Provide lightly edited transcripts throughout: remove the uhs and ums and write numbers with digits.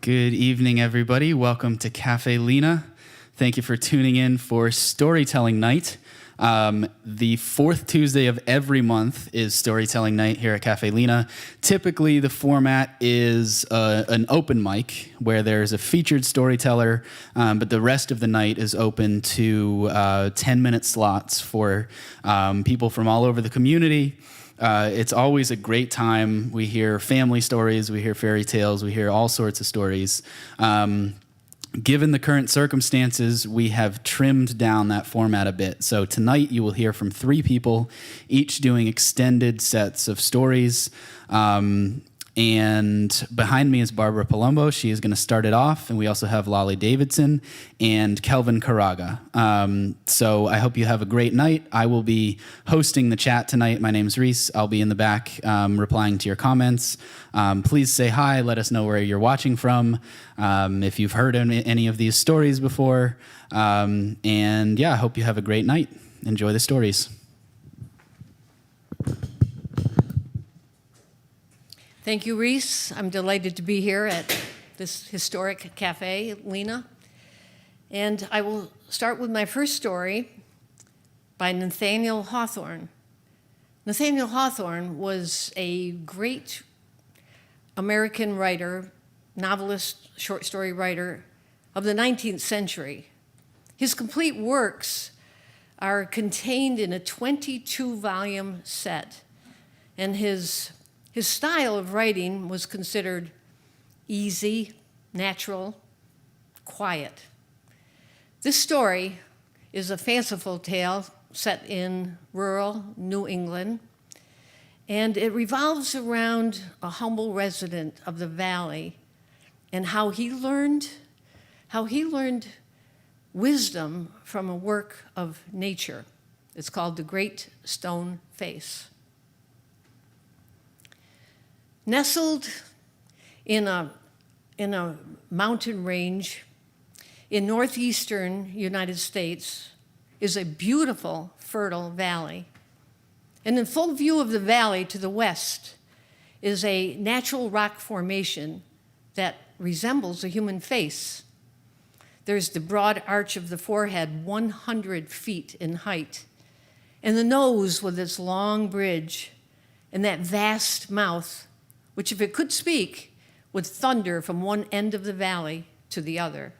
Good evening, everybody. Welcome to Caffe Lena. Thank you for tuning in for Storytelling Night. The fourth Tuesday of every month is Storytelling Night here at Caffe Lena. Typically, the format is an open mic where there's a featured storyteller, but the rest of the night is open to 10-minute slots for people from all over the community. It's always a great time. We hear family stories, we hear fairy tales, we hear all sorts of stories. Given the current circumstances, we have trimmed down that format a bit. So tonight you will hear from 3 people, each doing extended sets of stories. And behind me is Barbara Palumbo. She is going to start it off. And we also have Lale Davidson and Kelvin Keraga. So I hope you have a great night. I will be hosting the chat tonight. My name's Reese. I'll be in the back replying to your comments. Please say hi. Let us know where you're watching from, if you've heard any of these stories before. And yeah, I hope you have a great night. Enjoy the stories. Thank you, Reese. I'm delighted to be here at this historic Caffe Lena. And I will start with my first story by Nathaniel Hawthorne. Nathaniel Hawthorne was a great American writer, novelist, short story writer of the 19th century. His complete works are contained in a 22-volume set, and his style of writing was considered easy, natural, quiet. This story is a fanciful tale set in rural New England, and it revolves around a humble resident of the valley and how he learned wisdom from a work of nature. It's called The Great Stone Face. Nestled in a mountain range in northeastern United States is a beautiful, fertile valley. And in full view of the valley to the west is a natural rock formation that resembles a human face. There's the broad arch of the forehead, 100 feet in height, and the nose with its long bridge, and that vast mouth, which, if it could speak, would thunder from one end of the valley to the other.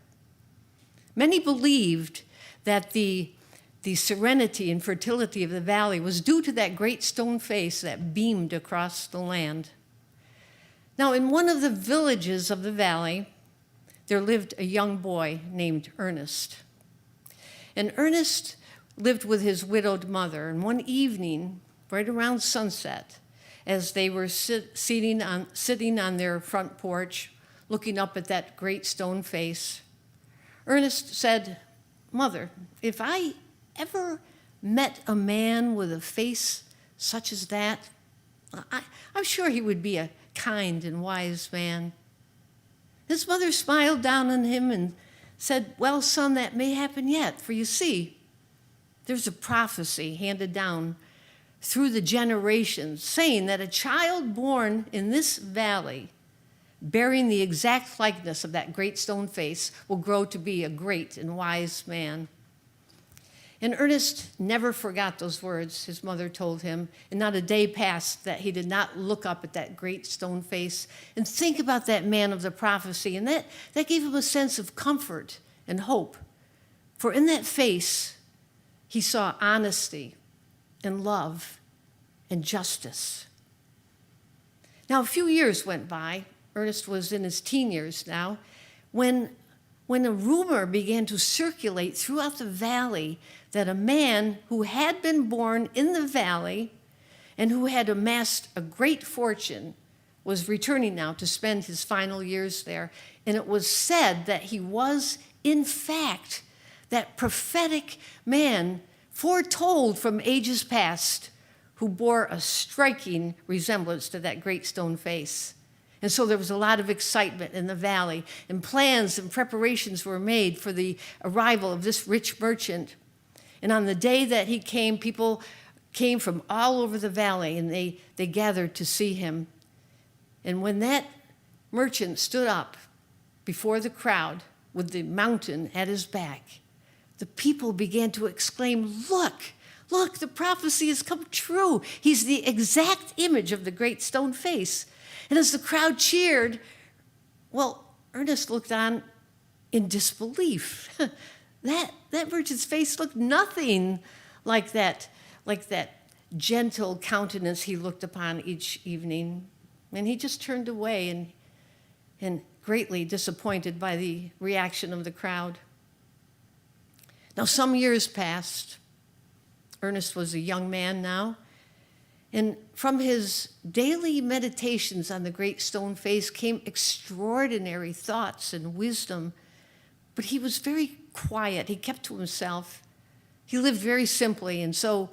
Many believed that the serenity and fertility of the valley was due to that great stone face that beamed across the land. Now, in one of the villages of the valley, there lived a young boy named Ernest. And Ernest lived with his widowed mother. And one evening, right around sunset, as they were sitting on their front porch, looking up at that great stone face, Ernest said, "Mother, if I ever met a man with a face such as that, I'm sure he would be a kind and wise man." His mother smiled down on him and said, "Well, son, that may happen yet, for you see, there's a prophecy handed down through the generations, saying that a child born in this valley, bearing the exact likeness of that great stone face, will grow to be a great and wise man." And Ernest never forgot those words his mother told him, and not a day passed that he did not look up at that great stone face and think about that man of the prophecy, and that gave him a sense of comfort and hope. For in that face, he saw honesty and love and justice. Now, a few years went by. Ernest was in his teen years now, when a rumor began to circulate throughout the valley that a man who had been born in the valley and who had amassed a great fortune was returning now to spend his final years there. And it was said that he was, in fact, that prophetic man foretold from ages past, who bore a striking resemblance to that great stone face. And so there was a lot of excitement in the valley, and plans and preparations were made for the arrival of this rich merchant. And on the day that he came, people came from all over the valley, and they gathered to see him. And when that merchant stood up before the crowd with the mountain at his back, the people began to exclaim, look, the prophecy has come true. He's the exact image of the great stone face. And as the crowd cheered, well, Ernest looked on in disbelief. That merchant's face looked nothing like that gentle countenance he looked upon each evening. And he just turned away and greatly disappointed by the reaction of the crowd. Now, some years passed. Ernest was a young man now, and from his daily meditations on the great stone face came extraordinary thoughts and wisdom, but he was very quiet. He kept to himself. He lived very simply, and so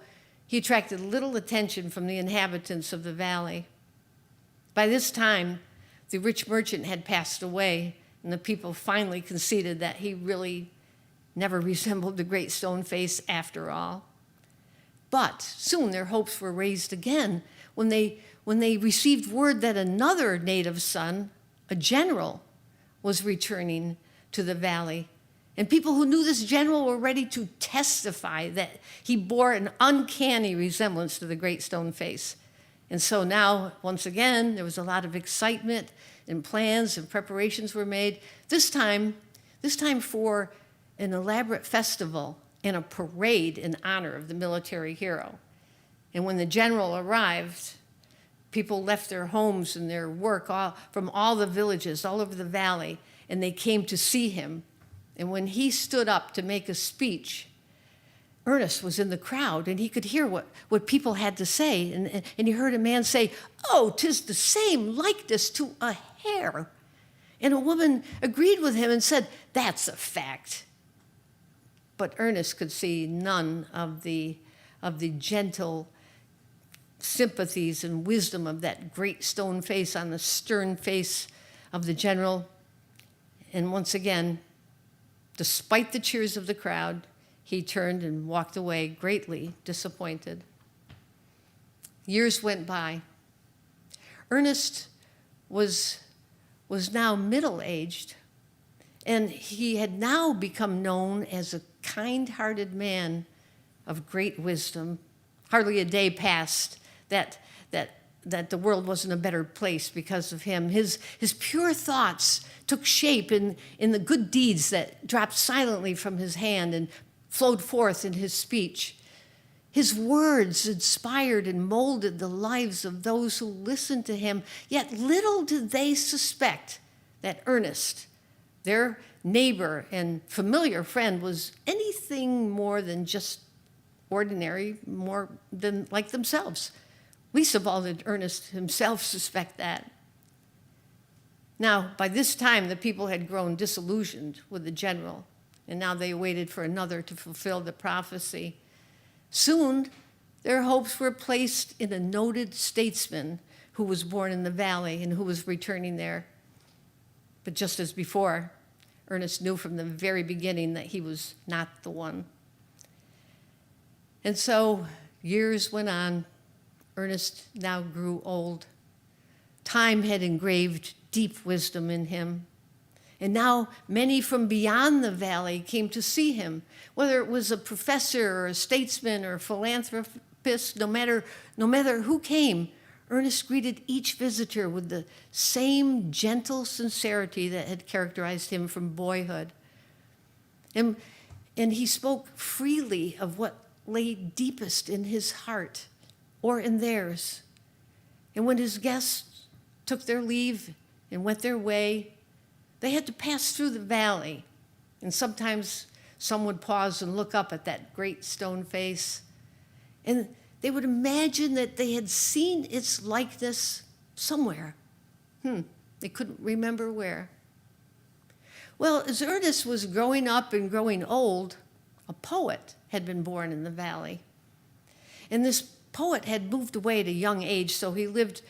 he attracted little attention from the inhabitants of the valley. By this time, the rich merchant had passed away, and the people finally conceded that he really never resembled the great stone face after all. But soon their hopes were raised again when they received word that another native son, a general, was returning to the valley. And people who knew this general were ready to testify that he bore an uncanny resemblance to the great stone face. And so now, once again, there was a lot of excitement and plans and preparations were made. This time for an elaborate festival and a parade in honor of the military hero. And when the general arrived, people left their homes and their work from all the villages all over the valley, and they came to see him. And when he stood up to make a speech, Ernest was in the crowd, and he could hear what people had to say. And he heard a man say, "Oh, 'tis the same likeness to a hare." And a woman agreed with him and said, "That's a fact." But Ernest could see none of the gentle sympathies and wisdom of that great stone face on the stern face of the general. And once again, despite the cheers of the crowd, he turned and walked away greatly disappointed. Years went by. Ernest was now middle-aged, and he had now become known as a kind-hearted man of great wisdom. Hardly a day passed that the world wasn't a better place because of him. His pure thoughts took shape in the good deeds that dropped silently from his hand and flowed forth in his speech. His words inspired and molded the lives of those who listened to him, yet little did they suspect that Ernest, their neighbor and familiar friend, was anything more than just ordinary, more than like themselves. Least of all did Ernest himself suspect that. Now, by this time, the people had grown disillusioned with the general, and now they waited for another to fulfill the prophecy. Soon, their hopes were placed in a noted statesman who was born in the valley and who was returning there. But just as before, Ernest knew from the very beginning that he was not the one. And so years went on. Ernest now grew old. Time had engraved deep wisdom in him. And now many from beyond the valley came to see him, whether it was a professor or a statesman or a philanthropist, no matter who came, Ernest greeted each visitor with the same gentle sincerity that had characterized him from boyhood. And he spoke freely of what lay deepest in his heart or in theirs. And when his guests took their leave and went their way, they had to pass through the valley, and sometimes some would pause and look up at that great stone face, and they would imagine that they had seen its likeness somewhere. They couldn't remember where. Well, as Ernest was growing up and growing old, a poet had been born in the valley. And this poet had moved away at a young age, so he lived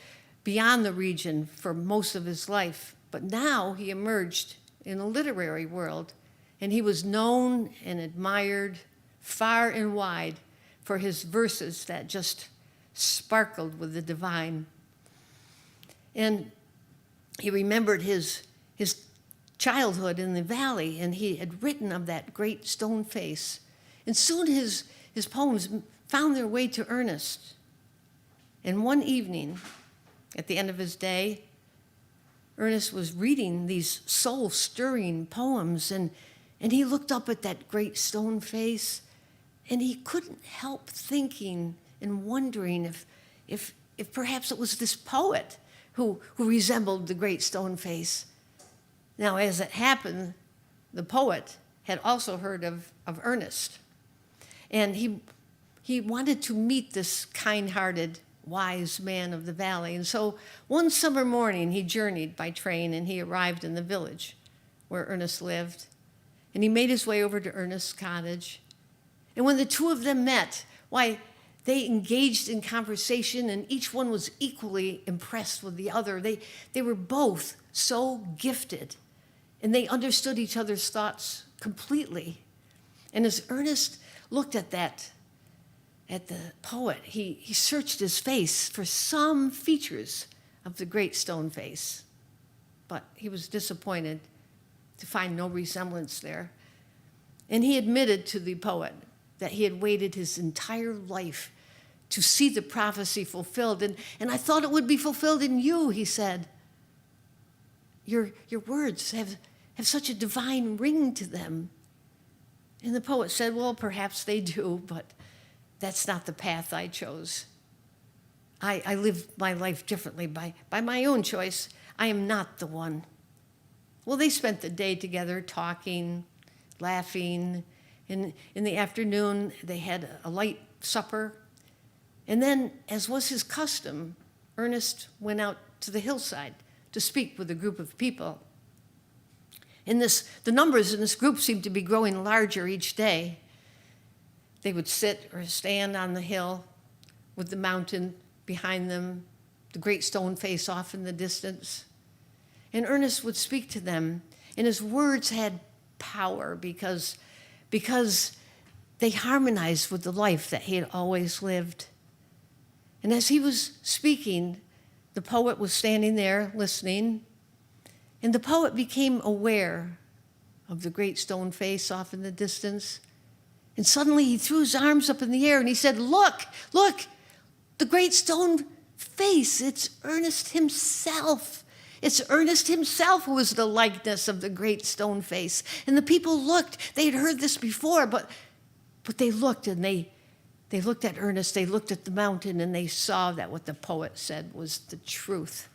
beyond the region for most of his life. But now he emerged in the literary world, and he was known and admired far and wide for his verses that just sparkled with the divine. And he remembered his childhood in the valley, and he had written of that great stone face. And soon his poems found their way to Ernest. And one evening, at the end of his day, Ernest was reading these soul-stirring poems, and he looked up at that great stone face, and he couldn't help thinking and wondering if perhaps it was this poet who resembled the great stone face. Now, as it happened, the poet had also heard of Ernest, and he wanted to meet this kind-hearted, wise man of the valley. And so one summer morning, he journeyed by train, and he arrived in the village where Ernest lived. And he made his way over to Ernest's cottage. And when the two of them met, why, they engaged in conversation, and each one was equally impressed with the other. They were both so gifted, and they understood each other's thoughts completely. And as Ernest looked at the poet, he searched his face for some features of the great stone face, but he was disappointed to find no resemblance there. And he admitted to the poet that he had waited his entire life to see the prophecy fulfilled. And I thought it would be fulfilled in you, he said. Your words have such a divine ring to them. And the poet said, well, perhaps they do, but that's not the path I chose. I live my life differently by my own choice. I am not the one. Well, they spent the day together talking, laughing. In the afternoon, they had a light supper. And then, as was his custom, Ernest went out to the hillside to speak with a group of people. The numbers in this group seemed to be growing larger each day. They would sit or stand on the hill with the mountain behind them, the great stone face off in the distance. And Ernest would speak to them, and his words had power because they harmonized with the life that he had always lived. And as he was speaking, the poet was standing there listening, and the poet became aware of the great stone face off in the distance. And suddenly he threw his arms up in the air and he said, look, the great stone face, it's Ernest himself. It's Ernest himself who is the likeness of the great stone face. And the people looked. They had heard this before, but they looked, and they looked at Ernest, they looked at the mountain, and they saw that what the poet said was the truth.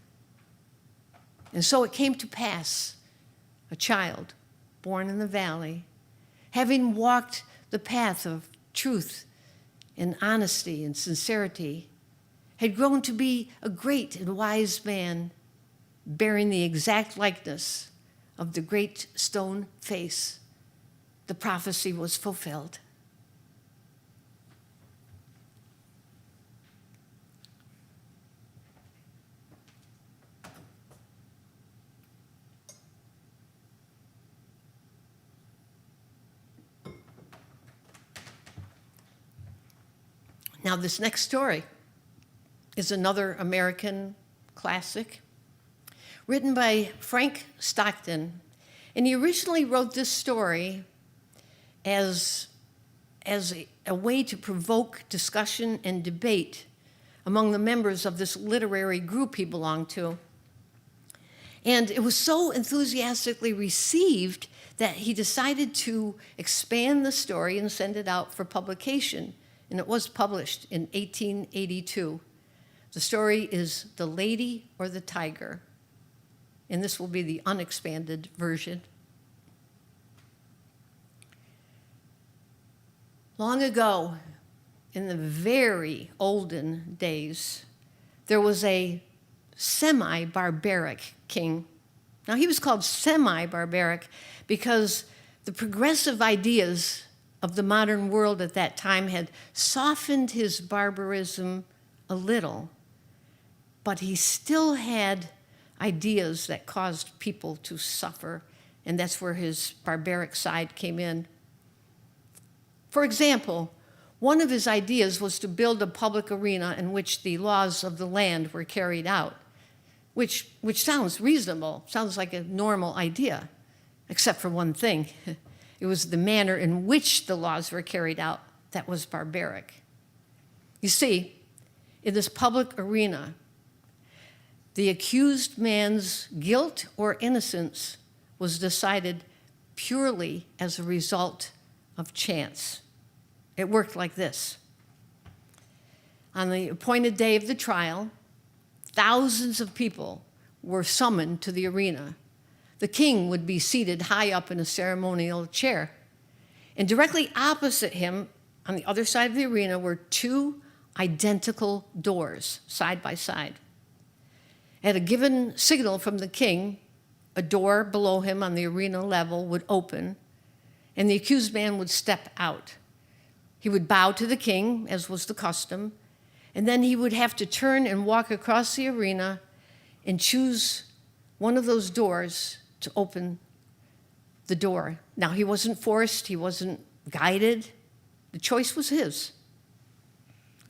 And so it came to pass, a child born in the valley, having walked the path of truth and honesty and sincerity, had grown to be a great and wise man, bearing the exact likeness of the great stone face. The prophecy was fulfilled. Now, this next story is another American classic written by Frank Stockton. And he originally wrote this story as a way to provoke discussion and debate among the members of this literary group he belonged to. And it was so enthusiastically received that he decided to expand the story and send it out for publication. And it was published in 1882. The story is The Lady or the Tiger, and this will be the unexpanded version. Long ago, in the very olden days, there was a semi-barbaric king. Now, he was called semi-barbaric because the progressive ideas of the modern world at that time had softened his barbarism a little, but he still had ideas that caused people to suffer, and that's where his barbaric side came in. For example, one of his ideas was to build a public arena in which the laws of the land were carried out, which sounds reasonable, sounds like a normal idea. except for one thing. It was the manner in which the laws were carried out that was barbaric. You see, in this public arena, the accused man's guilt or innocence was decided purely as a result of chance. It worked like this. On the appointed day of the trial, thousands of people were summoned to the arena. The king would be seated high up in a ceremonial chair. And directly opposite him, on the other side of the arena, were two identical doors, side by side. At a given signal from the king, a door below him on the arena level would open, and the accused man would step out. He would bow to the king, as was the custom, and then he would have to turn and walk across the arena and choose one of those doors to open the door. Now, he wasn't forced, he wasn't guided. The choice was his.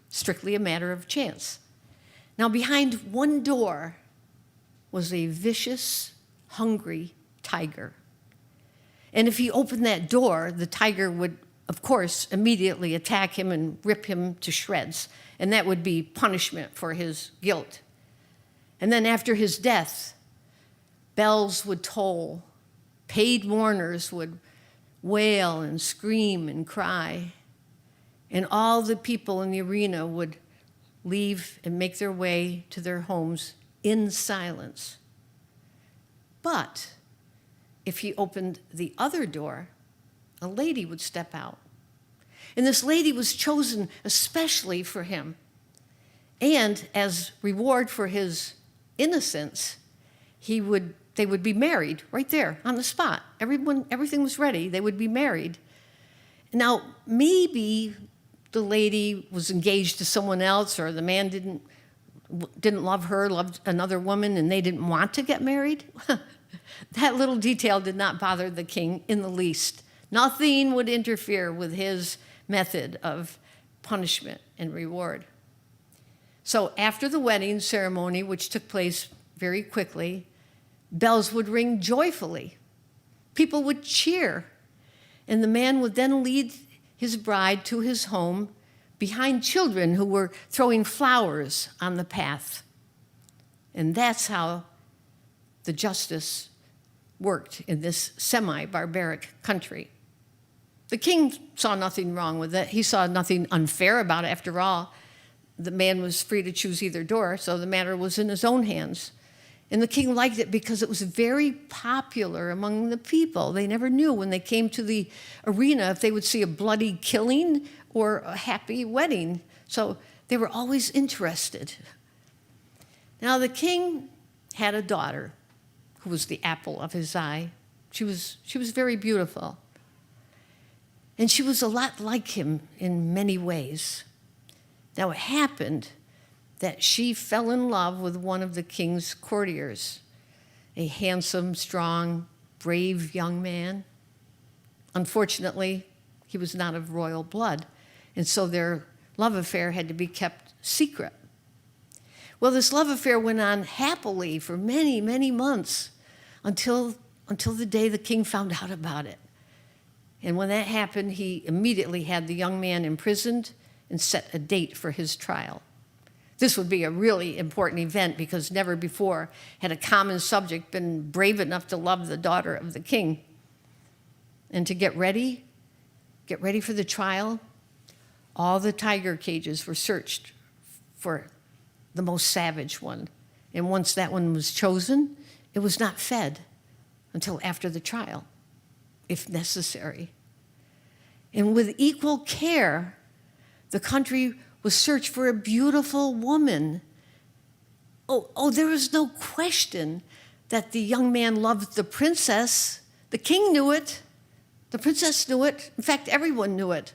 Strictly a matter of chance. Now, behind one door was a vicious, hungry tiger. And if he opened that door, the tiger would, of course, immediately attack him and rip him to shreds. And that would be punishment for his guilt. And then after his death, bells would toll. Paid mourners would wail and scream and cry. And all the people in the arena would leave and make their way to their homes in silence. But if he opened the other door, a lady would step out. And this lady was chosen especially for him. And as reward for his innocence, they would be married right there on the spot. Everything was ready. They would be married. Now, maybe the lady was engaged to someone else, or the man didn't love her, loved another woman, and they didn't want to get married. That little detail did not bother the king in the least. Nothing would interfere with his method of punishment and reward. So after the wedding ceremony, which took place very quickly, bells would ring joyfully. People would cheer. And the man would then lead his bride to his home behind children who were throwing flowers on the path. And that's how the justice worked in this semi-barbaric country. The king saw nothing wrong with it. He saw nothing unfair about it. After all, the man was free to choose either door, so the matter was in his own hands. And the king liked it because it was very popular among the people. They never knew when they came to the arena if they would see a bloody killing or a happy wedding. So they were always interested. Now, the king had a daughter who was the apple of his eye. She was very beautiful. And she was a lot like him in many ways. Now, it happened that she fell in love with one of the king's courtiers, a handsome, strong, brave young man. Unfortunately, he was not of royal blood, and so their love affair had to be kept secret. Well, this love affair went on happily for many, many months until the day the king found out about it. And when that happened, he immediately had the young man imprisoned and set a date for his trial. This would be a really important event because never before had a common subject been brave enough to love the daughter of the king. And to get ready for the trial, all the tiger cages were searched for the most savage one. And once that one was chosen, it was not fed until after the trial, if necessary. And with equal care, the country was searched for a beautiful woman. There was no question that the young man loved the princess. The king knew it. The princess knew it. In fact, everyone knew it.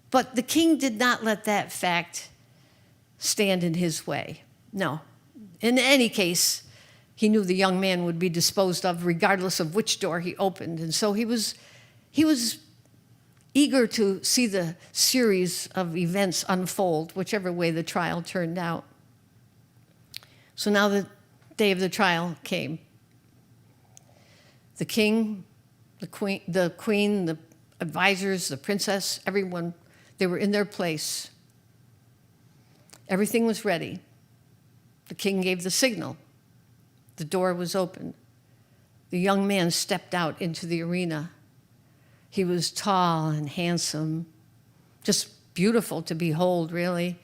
But the king did not let that fact stand in his way. No. In any case, he knew the young man would be disposed of regardless of which door he opened. And so he was eager to see the series of events unfold, whichever way the trial turned out. So now the day of the trial came. The king the queen, the advisors, the princess, everyone, they were in their place. Everything was ready. The king gave the signal. The door was open. The young man stepped out into the arena. He was tall and handsome, just beautiful to behold, really.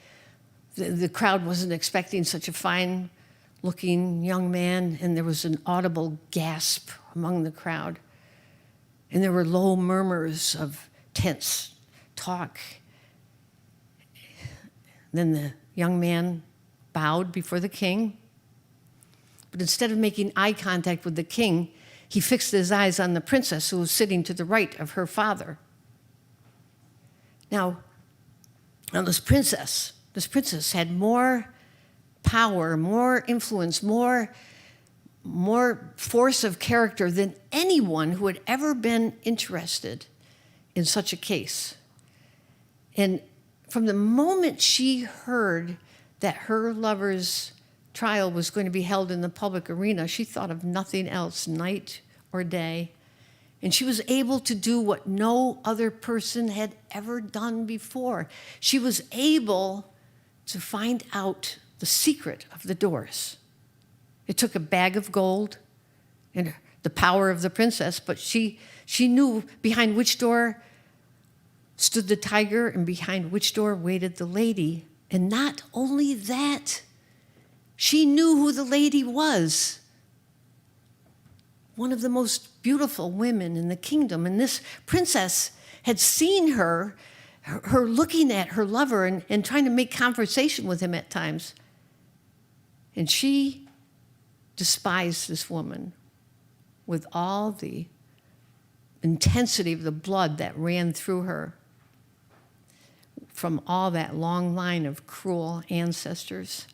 The crowd wasn't expecting such a fine-looking young man, and there was an audible gasp among the crowd. And there were low murmurs of tense talk. Then the young man bowed before the king. But instead of making eye contact with the king, he fixed his eyes on the princess who was sitting to the right of her father. Now this princess had more power, more influence, more force of character than anyone who had ever been interested in such a case. And from the moment she heard that her lover's trial was going to be held in the public arena, she thought of nothing else, night or day. And she was able to do what no other person had ever done before. She was able to find out the secret of the doors. It took a bag of gold and the power of the princess, but she knew behind which door stood the tiger and behind which door waited the lady. And not only that, she knew who the lady was. One of the most beautiful women in the kingdom. And this princess had seen her looking at her lover and trying to make conversation with him at times. And she despised this woman with all the intensity of the blood that ran through her from all that long line of cruel ancestors.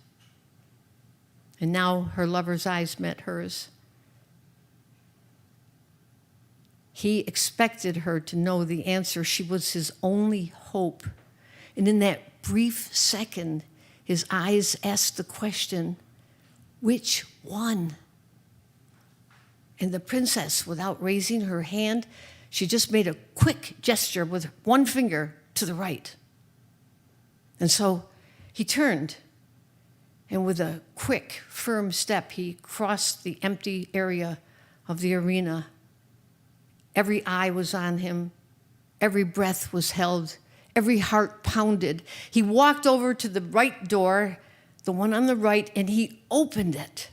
And now her lover's eyes met hers. He expected her to know the answer. She was his only hope. And in that brief second, his eyes asked the question, which one? And the princess, without raising her hand, she just made a quick gesture with one finger to the right. And so he turned, and with a quick, firm step, he crossed the empty area of the arena. Every eye was on him. Every breath was held. Every heart pounded. He walked over to the right door, the one on the right, and he opened it.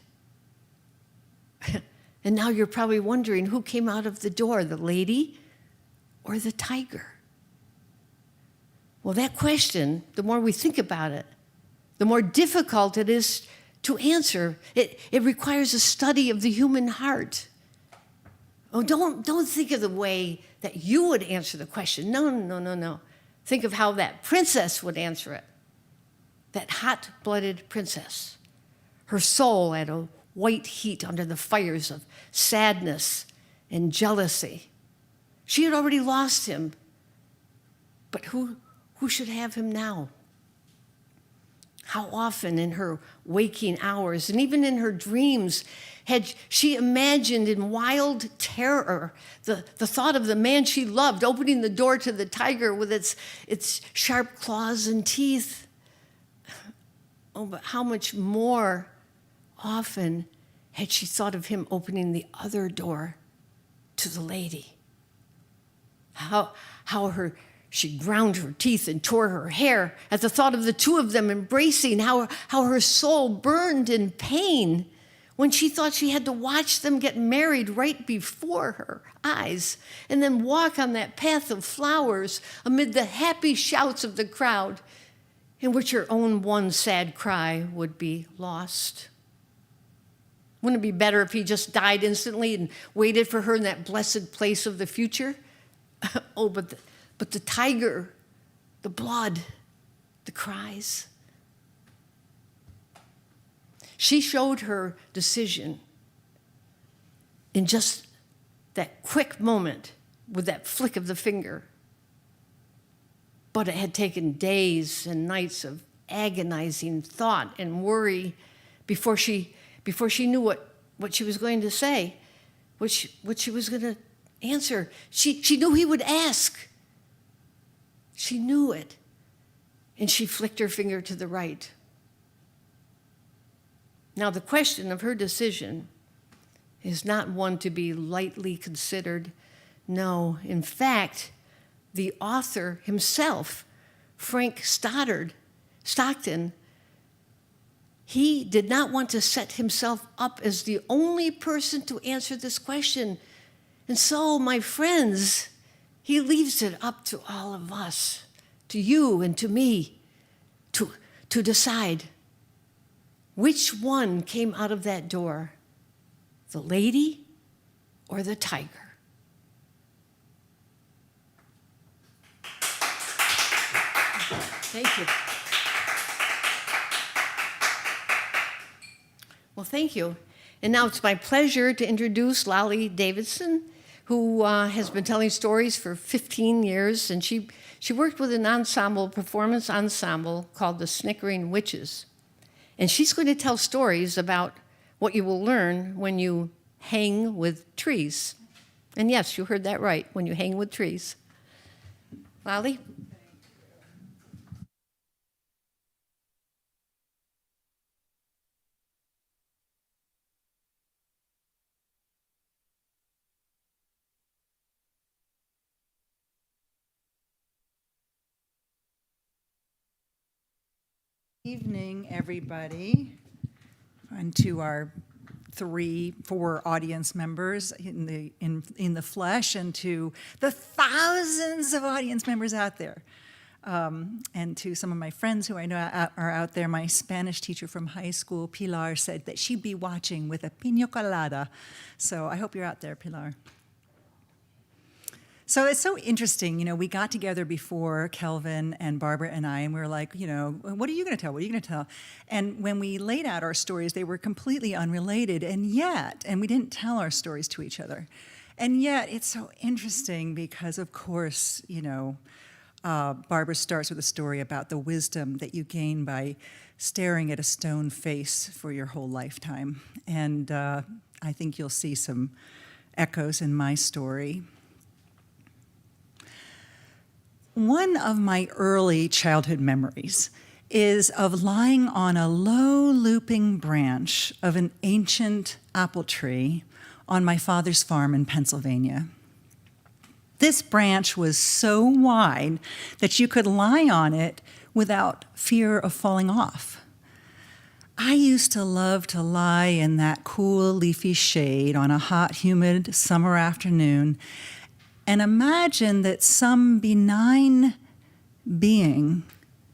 And now you're probably wondering who came out of the door, the lady or the tiger? Well, that question, the more we think about it, the more difficult it is to answer. It requires a study of the human heart. Oh, don't think of the way that you would answer the question. No. Think of how that princess would answer it. That hot-blooded princess. Her soul at a white heat under the fires of sadness and jealousy. She had already lost him. But who should have him now? How often in her waking hours and even in her dreams had she imagined in wild terror the thought of the man she loved opening the door to the tiger with its sharp claws and teeth. Oh, but how much more often had she thought of him opening the other door to the lady? How she ground her teeth and tore her hair at the thought of the two of them embracing, how her soul burned in pain when she thought she had to watch them get married right before her eyes and then walk on that path of flowers amid the happy shouts of the crowd in which her own one sad cry would be lost. Wouldn't it be better if he just died instantly and waited for her in that blessed place of the future? Oh, but the tiger, the blood, the cries. She showed her decision in just that quick moment with that flick of the finger. But it had taken days and nights of agonizing thought and worry before she knew what she was going to say, what she was going to answer. She knew he would ask. She knew it. And she flicked her finger to the right. Now, the question of her decision is not one to be lightly considered. No, in fact, the author himself, Frank Stockton, he did not want to set himself up as the only person to answer this question. And so, my friends, he leaves it up to all of us, to you and to me, to decide which one came out of that door, the lady or the tiger. Thank you. Well, thank you. And now it's my pleasure to introduce Lale Davidson, who has been telling stories for 15 years, and she worked with an ensemble, performance ensemble called the Snickering Witches. And she's going to tell stories about what you will learn when you hang with trees. And yes, you heard that right, when you hang with trees. Lale? Evening, everybody, and to our 4 audience members in the flesh, and to the thousands of audience members out there, and to some of my friends who I know are out there. My Spanish teacher from high school, Pilar, said that she'd be watching with a piña colada, so I hope you're out there, Pilar. So it's so interesting, we got together before, Kelvin and Barbara and I, and we were like, what are you going to tell? What are you going to tell? And when we laid out our stories, they were completely unrelated, and we didn't tell our stories to each other. And yet, it's so interesting because, of course, Barbara starts with a story about the wisdom that you gain by staring at a stone face for your whole lifetime. And I think you'll see some echoes in my story. One of my early childhood memories is of lying on a low looping branch of an ancient apple tree on my father's farm in Pennsylvania. This branch was so wide that you could lie on it without fear of falling off. I used to love to lie in that cool, leafy shade on a hot, humid summer afternoon and imagine that some benign being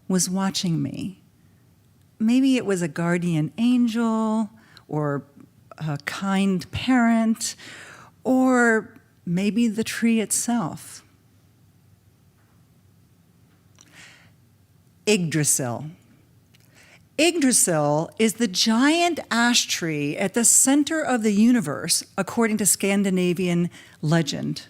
was watching me. Maybe it was a guardian angel or a kind parent, or maybe the tree itself. Yggdrasil. Yggdrasil is the giant ash tree at the center of the universe, according to Scandinavian legend.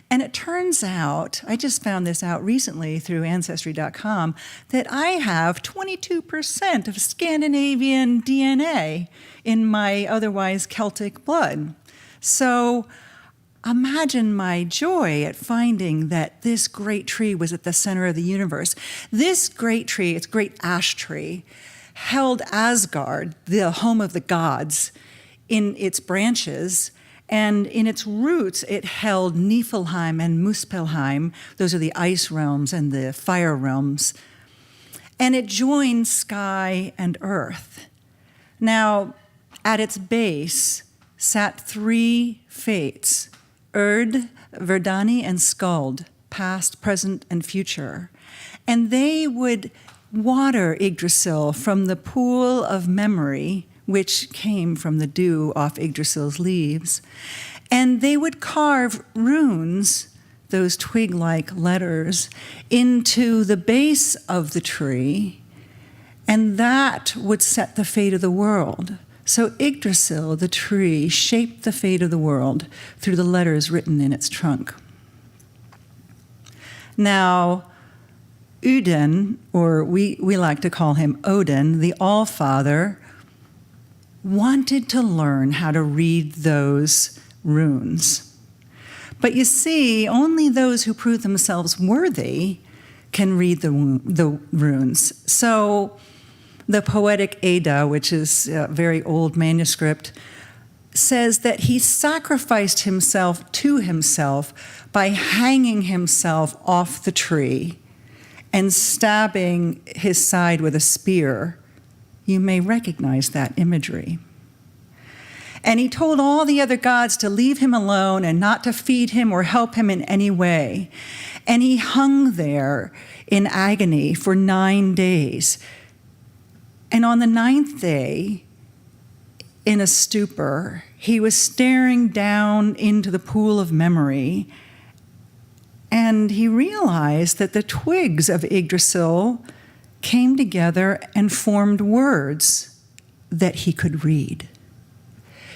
And it turns out, I just found this out recently through Ancestry.com, that I have 22% of Scandinavian DNA in my otherwise Celtic blood. So imagine my joy at finding that this great tree was at the center of the universe. This great tree, it's great ash tree, held Asgard, the home of the gods, in its branches. And in its roots, it held Niflheim and Muspelheim. Those are the ice realms and the fire realms. And it joined sky and earth. Now, at its base sat 3 fates, Erd, Verdani, and Skuld, past, present, and future. And they would water Yggdrasil from the pool of memory, which came from the dew off Yggdrasil's leaves. And they would carve runes, those twig-like letters, into the base of the tree, and that would set the fate of the world. So Yggdrasil, the tree, shaped the fate of the world through the letters written in its trunk. Now, Odin, or we like to call him Odin, the All-Father, wanted to learn how to read those runes. But you see, only those who prove themselves worthy can read the runes. So the poetic Edda, which is a very old manuscript, says that he sacrificed himself to himself by hanging himself off the tree and stabbing his side with a spear. You may recognize that imagery. And he told all the other gods to leave him alone and not to feed him or help him in any way. And he hung there in agony for 9 days. And on the 9th day, in a stupor, he was staring down into the pool of memory, and he realized that the twigs of Yggdrasil came together and formed words that he could read.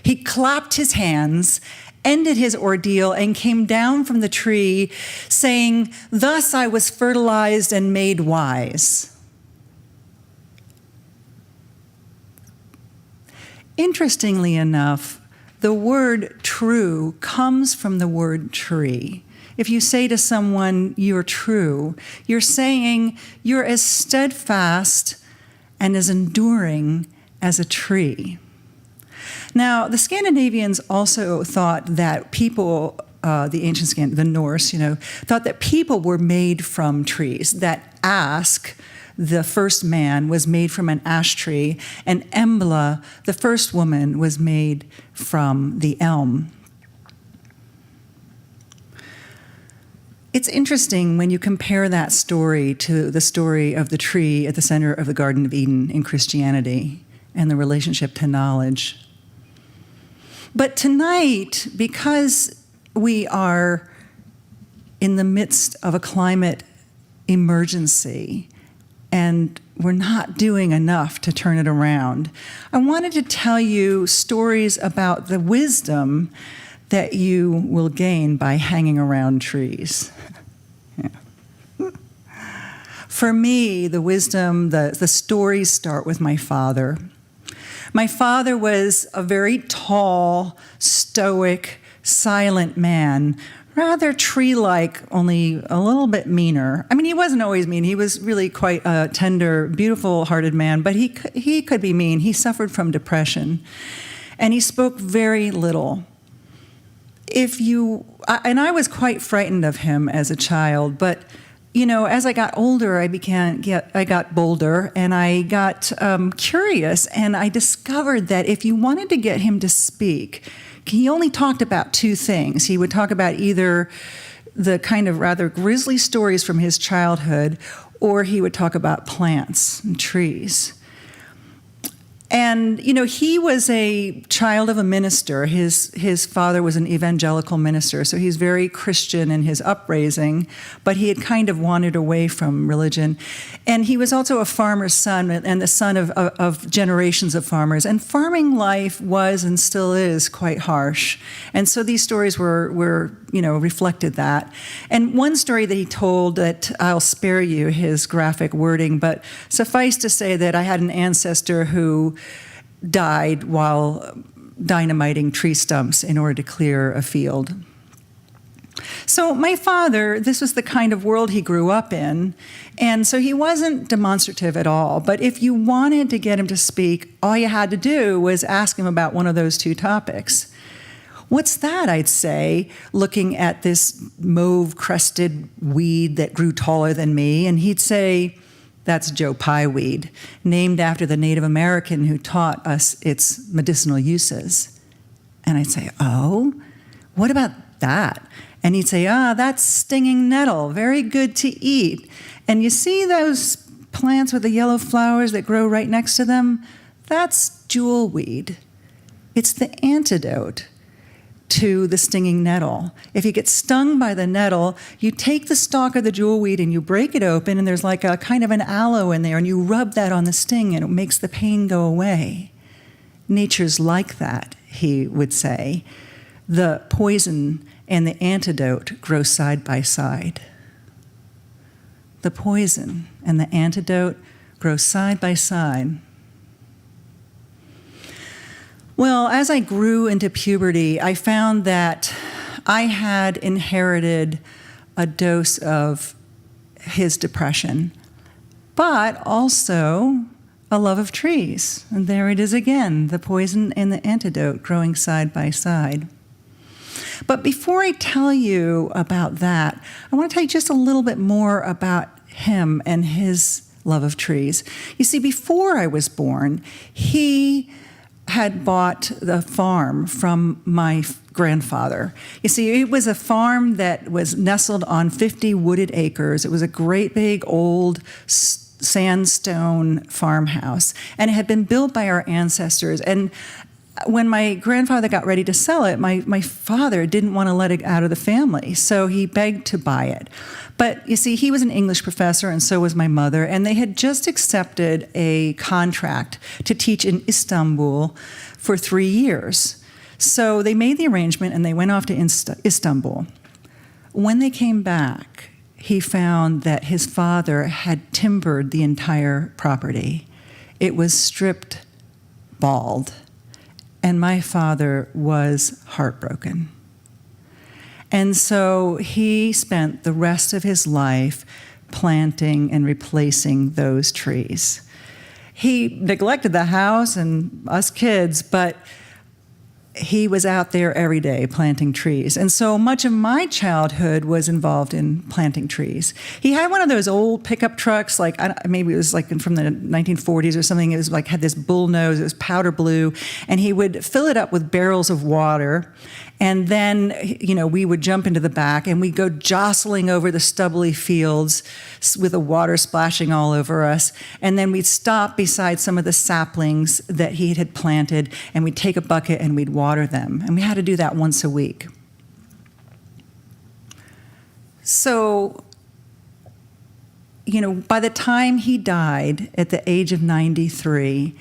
He clapped his hands, ended his ordeal, and came down from the tree, saying, "Thus I was fertilized and made wise." Interestingly enough, the word true comes from the word tree. If you say to someone, "You're true," you're saying you're as steadfast and as enduring as a tree. Now, the Scandinavians also thought that people, the Norse, thought that people were made from trees, that Ask, the first man, was made from an ash tree, and Emmylou, the first woman, was made from the elm. It's interesting when you compare that story to the story of the tree at the center of the Garden of Eden in Christianity and the relationship to knowledge. But tonight, because we are in the midst of a climate emergency, and we're not doing enough to turn it around, I wanted to tell you stories about the wisdom that you will gain by hanging around trees. Yeah. For me, the wisdom, the stories start with my father. My father was a very tall, stoic, silent man, rather tree-like, only a little bit meaner. I mean, he wasn't always mean. He was really quite a tender, beautiful-hearted man, but he could be mean. He suffered from depression, and he spoke very little. And I was quite frightened of him as a child, but as I got older, I got bolder, and I got curious, and I discovered that if you wanted to get him to speak, he only talked about two things. He would talk about either the kind of rather grisly stories from his childhood, or he would talk about plants and trees. And, he was a child of a minister. His father was an evangelical minister, so he's very Christian in his upraising, but he had kind of wandered away from religion. And he was also a farmer's son and the son of generations of farmers. And farming life was and still is quite harsh. And so these stories were reflected that. And one story that he told, that I'll spare you his graphic wording, but suffice to say that I had an ancestor who died while dynamiting tree stumps in order to clear a field. So my father, this was the kind of world he grew up in, and so he wasn't demonstrative at all. But if you wanted to get him to speak, all you had to do was ask him about one of those two topics. "What's that?" I'd say, looking at this mauve-crested weed that grew taller than me, and he'd say, "That's Joe Pye weed, named after the Native American who taught us its medicinal uses." And I'd say, "Oh, what about that?" And he'd say, "That's stinging nettle, very good to eat. And you see those plants with the yellow flowers that grow right next to them? That's jewelweed. It's the antidote to the stinging nettle. If you get stung by the nettle, you take the stalk of the jewelweed and you break it open, and there's like a kind of an aloe in there, and you rub that on the sting, and it makes the pain go away. Nature's like that," he would say. "The poison and the antidote grow side by side." The poison and the antidote grow side by side. Well, as I grew into puberty, I found that I had inherited a dose of his depression, but also a love of trees. And there it is again, the poison and the antidote growing side by side. But before I tell you about that, I want to tell you just a little bit more about him and his love of trees. You see, before I was born, he had bought the farm from my grandfather. You see, it was a farm that was nestled on 50 wooded acres. It was a great big old sandstone farmhouse, and it had been built by our ancestors. And when my grandfather got ready to sell it, my father didn't want to let it out of the family, so he begged to buy it. But you see, he was an English professor, and so was my mother, and they had just accepted a contract to teach in Istanbul for 3 years. So they made the arrangement, and they went off to Istanbul. When they came back, he found that his father had timbered the entire property. It was stripped bald. And my father was heartbroken. And so he spent the rest of his life planting and replacing those trees. He neglected the house and us kids, but he was out there every day planting trees. And so much of my childhood was involved in planting trees. He had one of those old pickup trucks, like maybe it was like from the 1940s or something. It was like had this bull nose, it was powder blue, and he would fill it up with barrels of water. And then, we would jump into the back and we'd go jostling over the stubbly fields with the water splashing all over us. And then we'd stop beside some of the saplings that he had planted, and we'd take a bucket and we'd water them. And we had to do that once a week. So, by the time he died at the age of 93,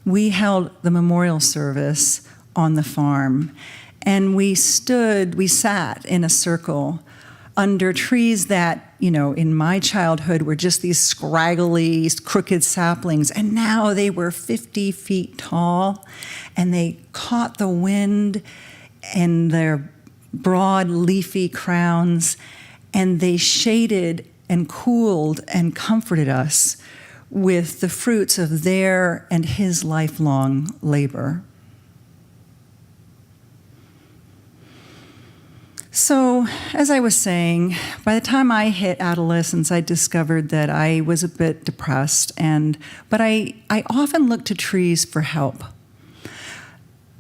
we held the memorial service on the farm. And we sat in a circle under trees that, in my childhood were just these scraggly, crooked saplings. And now they were 50 feet tall, and they caught the wind in their broad, leafy crowns, and they shaded and cooled and comforted us with the fruits of their and his lifelong labor. So, as I was saying, by the time I hit adolescence, I discovered that I was a bit depressed, but I often looked to trees for help.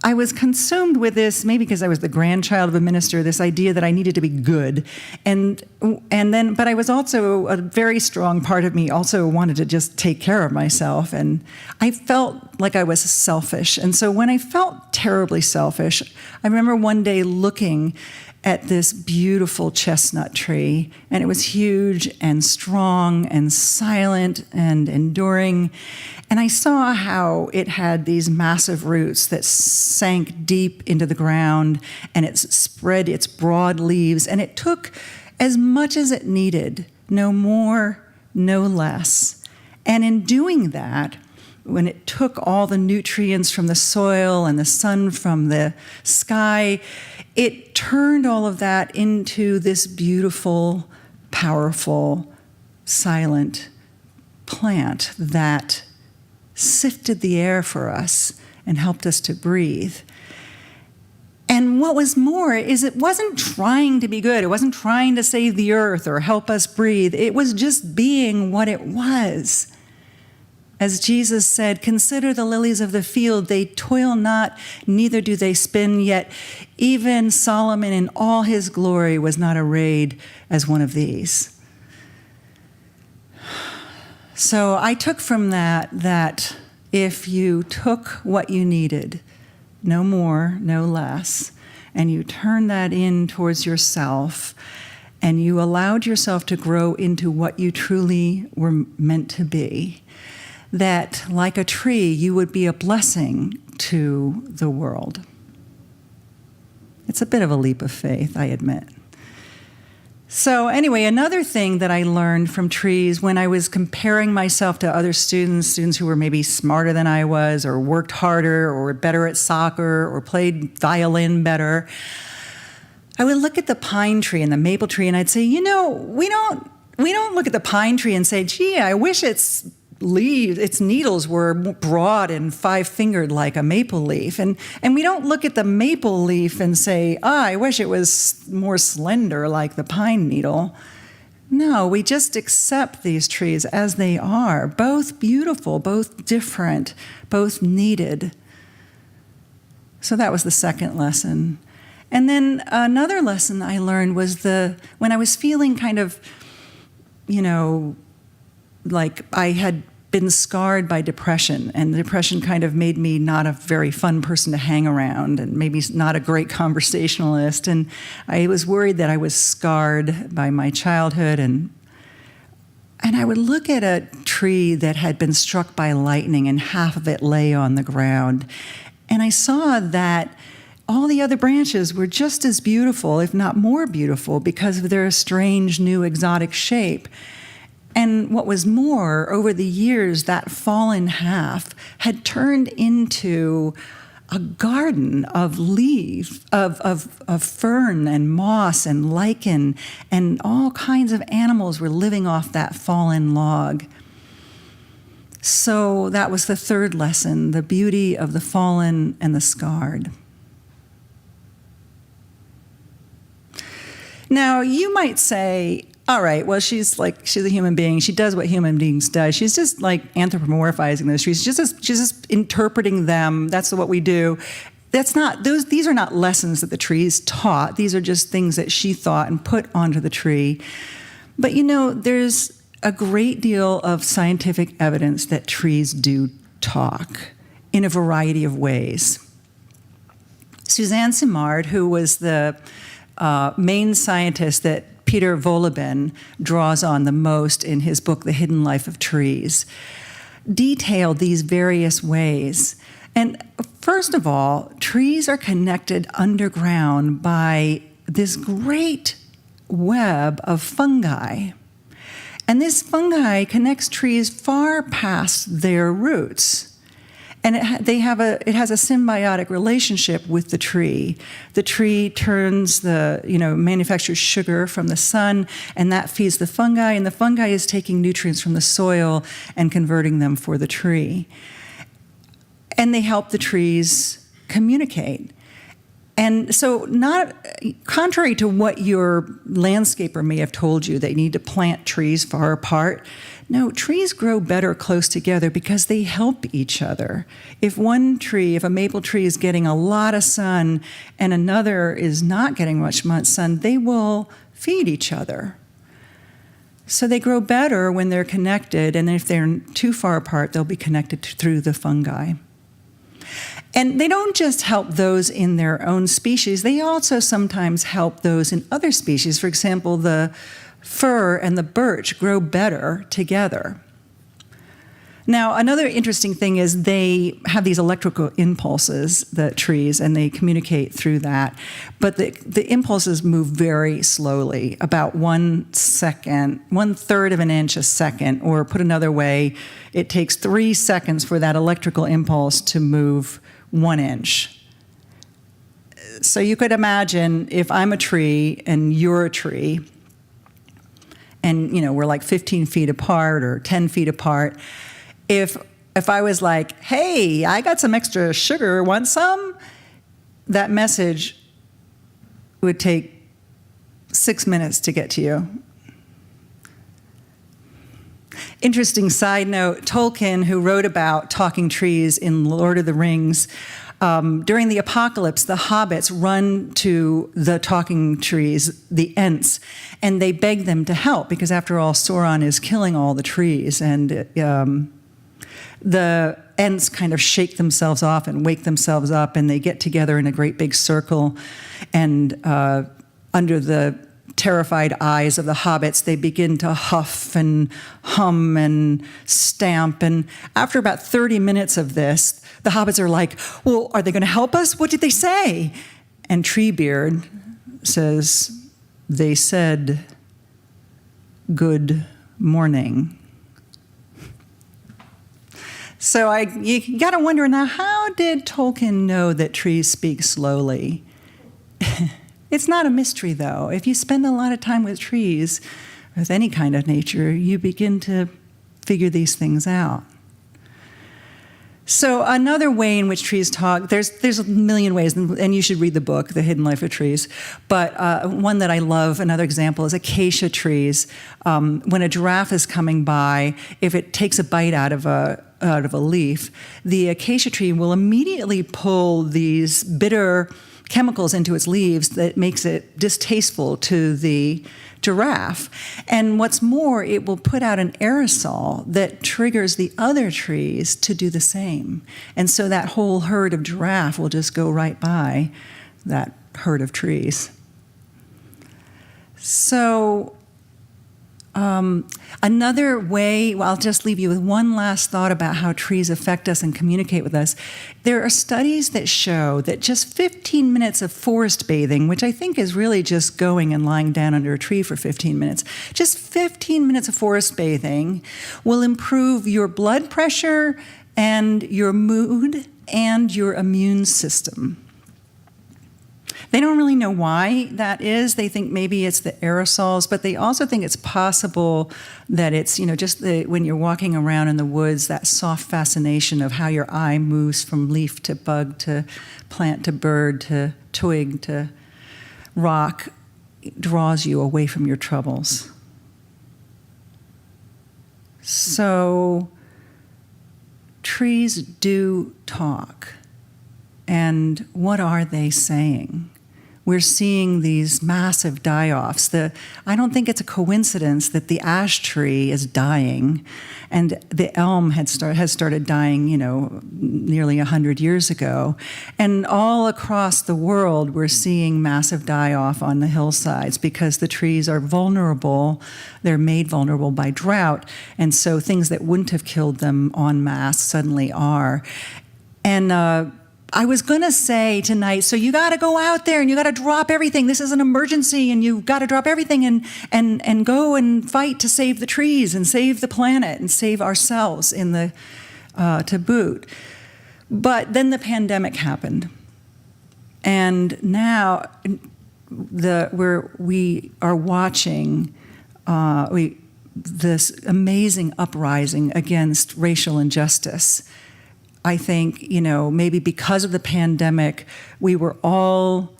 I was consumed with this, maybe because I was the grandchild of a minister, this idea that I needed to be good. But I was also, a very strong part of me also wanted to just take care of myself. And I felt like I was selfish. And so when I felt terribly selfish, I remember one day looking at this beautiful chestnut tree, and it was huge and strong and silent and enduring. And I saw how it had these massive roots that sank deep into the ground, and it spread its broad leaves, and it took as much as it needed, no more, no less. And in doing that, when it took all the nutrients from the soil and the sun from the sky, it turned all of that into this beautiful, powerful, silent plant that sifted the air for us and helped us to breathe. And what was more is it wasn't trying to be good. It wasn't trying to save the earth or help us breathe. It was just being what it was. As Jesus said, "Consider the lilies of the field. They toil not, neither do they spin, yet even Solomon in all his glory was not arrayed as one of these." So I took from that if you took what you needed, no more, no less, and you turned that in towards yourself, and you allowed yourself to grow into what you truly were meant to be, that, like a tree, you would be a blessing to the world. It's a bit of a leap of faith, I admit. So anyway, another thing that I learned from trees when I was comparing myself to other students who were maybe smarter than I was, or worked harder, or were better at soccer, or played violin better, I would look at the pine tree and the maple tree, and I'd say, we don't look at the pine tree and say, gee, I wish its needles were broad and five-fingered like a maple leaf. And we don't look at the maple leaf and say, I wish it was more slender like the pine needle. No, we just accept these trees as they are, both beautiful, both different, both needed. So that was the second lesson. And then another lesson I learned was when I was feeling kind of, like I had been scarred by depression, and depression kind of made me not a very fun person to hang around and maybe not a great conversationalist. And I was worried that I was scarred by my childhood. And I would look at a tree that had been struck by lightning and half of it lay on the ground. And I saw that all the other branches were just as beautiful, if not more beautiful, because of their strange, new, exotic shape. And what was more, over the years, that fallen half had turned into a garden of leaves, of fern and moss and lichen, and all kinds of animals were living off that fallen log. So that was the third lesson, the beauty of the fallen and the scarred. Now, you might say, all right, well, she's a human being. She does what human beings do. She's just like anthropomorphizing those trees. She's just interpreting them. That's what we do. These are not lessons that the trees taught. These are just things that she thought and put onto the tree. But there's a great deal of scientific evidence that trees do talk in a variety of ways. Suzanne Simard, who was the main scientist that Peter Wohlleben draws on the most in his book, The Hidden Life of Trees, detailed these various ways. And first of all, trees are connected underground by this great web of fungi. And this fungi connects trees far past their roots. And it has a symbiotic relationship with the tree. The tree manufactures sugar from the sun, and that feeds the fungi, and the fungi is taking nutrients from the soil and converting them for the tree. And they help the trees communicate. And so contrary to what your landscaper may have told you, that you need to plant trees far apart, no, trees grow better close together because they help each other. If a maple tree is getting a lot of sun and another is not getting much sun, they will feed each other. So they grow better when they're connected, and if they're too far apart, they'll be connected through the fungi. And they don't just help those in their own species, they also sometimes help those in other species. For example, the fir and the birch grow better together. Now, another interesting thing is they have these electrical impulses, the trees, and they communicate through that. But the impulses move very slowly, about 1 second, 1/3 of an inch a second, or put another way, it takes 3 seconds for that electrical impulse to move 1 inch. So you could imagine if I'm a tree and you're a tree, and we're like 15 feet apart or 10 feet apart, if I was like, hey, I got some extra sugar, want some? That message would take 6 minutes to get to you. Interesting side note, Tolkien, who wrote about talking trees in Lord of the Rings, during the apocalypse, the hobbits run to the talking trees, the Ents, and they beg them to help because, after all, Sauron is killing all the trees. And the Ents kind of shake themselves off and wake themselves up, and they get together in a great big circle. And under the terrified eyes of the hobbits, they begin to huff and hum and stamp. And after about 30 minutes of this, the hobbits are like, well, are they going to help us? What did they say? And Treebeard says, they said, good morning. So you got to wonder now, how did Tolkien know that trees speak slowly? It's not a mystery, though. If you spend a lot of time with trees, with any kind of nature, you begin to figure these things out. So another way in which trees talk, there's a million ways, and you should read the book, The Hidden Life of Trees. But one that I love, another example, is acacia trees. When a giraffe is coming by, if it takes a bite out of a leaf, the acacia tree will immediately pull these bitter chemicals into its leaves that makes it distasteful to the giraffe. And what's more, it will put out an aerosol that triggers the other trees to do the same. And so that whole herd of giraffe will just go right by that herd of trees. So another way, well, I'll just leave you with one last thought about how trees affect us and communicate with us. There are studies that show that just 15 minutes of forest bathing, which I think is really just going and lying down under a tree for 15 minutes, just 15 minutes of forest bathing will improve your blood pressure and your mood and your immune system. They don't really know why that is. They think maybe it's the aerosols, but they also think it's possible that it's, just when you're walking around in the woods, that soft fascination of how your eye moves from leaf to bug to plant to bird to twig to rock draws you away from your troubles. So trees do talk. And what are they saying? We're seeing these massive die-offs. I don't think it's a coincidence that the ash tree is dying, and the elm has started dying, nearly 100 years ago. And all across the world, we're seeing massive die-off on the hillsides because the trees are vulnerable. They're made vulnerable by drought, and so things that wouldn't have killed them en masse suddenly are. And I was going to say tonight, so you got to go out there and you got to drop everything. This is an emergency, and you got to drop everything and go and fight to save the trees and save the planet and save ourselves to boot. But then the pandemic happened, and now we are watching this amazing uprising against racial injustice. I think, maybe because of the pandemic, we were all